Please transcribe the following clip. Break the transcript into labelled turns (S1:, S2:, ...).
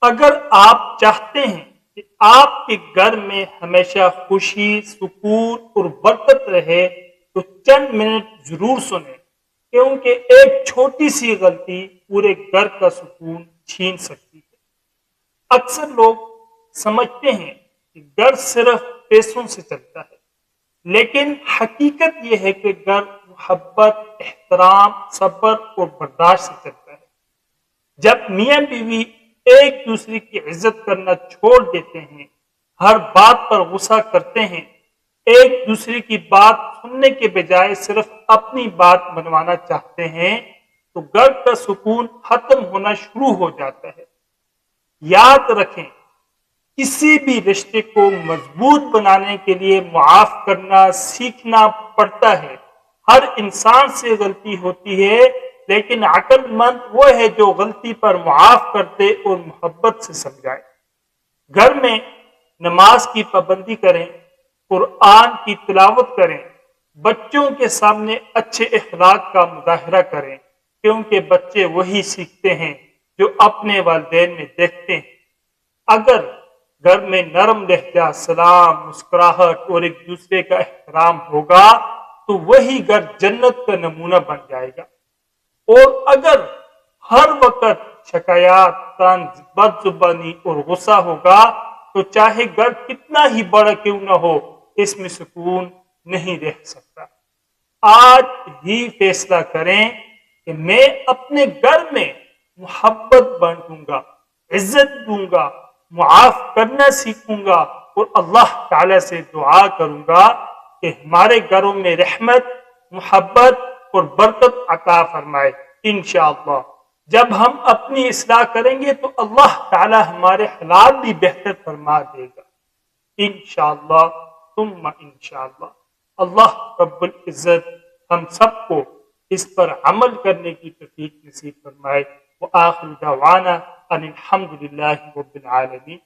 S1: اگر آپ چاہتے ہیں کہ آپ کے گھر میں ہمیشہ خوشی، سکون اور برکت رہے تو چند منٹ ضرور سنیں، کیونکہ ایک چھوٹی سی غلطی پورے گھر کا سکون چھین سکتی ہے۔ اکثر لوگ سمجھتے ہیں کہ گھر صرف پیسوں سے چلتا ہے، لیکن حقیقت یہ ہے کہ گھر محبت، احترام، صبر اور برداشت سے چلتا ہے۔ جب میاں بیوی ایک دوسرے کی عزت کرنا چھوڑ دیتے ہیں، ہر بات پر غصہ کرتے ہیں، ایک دوسرے کی بات سننے کے بجائے صرف اپنی بات منوانا چاہتے ہیں، تو گھر کا سکون ختم ہونا شروع ہو جاتا ہے۔ یاد رکھیں، کسی بھی رشتے کو مضبوط بنانے کے لیے معاف کرنا سیکھنا پڑتا ہے۔ ہر انسان سے غلطی ہوتی ہے، لیکن عقل مند وہ ہے جو غلطی پر معاف کرتے اور محبت سے سمجھائے۔ گھر میں نماز کی پابندی کریں، قرآن کی تلاوت کریں، بچوں کے سامنے اچھے اخلاق کا مظاہرہ کریں، کیونکہ بچے وہی سیکھتے ہیں جو اپنے والدین میں دیکھتے ہیں۔ اگر گھر میں نرم لہجہ، سلام، مسکراہٹ اور ایک دوسرے کا احترام ہوگا تو وہی گھر جنت کا نمونہ بن جائے گا۔ اور اگر ہر وقت شکایات، طنز، بد زبانی اور غصہ ہوگا تو چاہے گھر کتنا ہی بڑا کیوں نہ ہو، اس میں سکون نہیں رہ سکتا۔ آج ہی فیصلہ کریں کہ میں اپنے گھر میں محبت بانٹوں گا، عزت دوں گا، معاف کرنا سیکھوں گا اور اللہ تعالی سے دعا کروں گا کہ ہمارے گھروں میں رحمت، محبت اور برکت عطا فرمائے انشاءاللہ۔ جب ہم اپنی اصلاح کریں گے تو اللہ تعالی ہمارے حالات بھی بہتر فرما دے گا انشاءاللہ ثم انشاءاللہ۔ اللہ رب العزت ہم سب کو اس پر عمل کرنے کی توفیق نصیب فرمائے۔ وآخر دعوانا ان الحمد للہ رب العالمین۔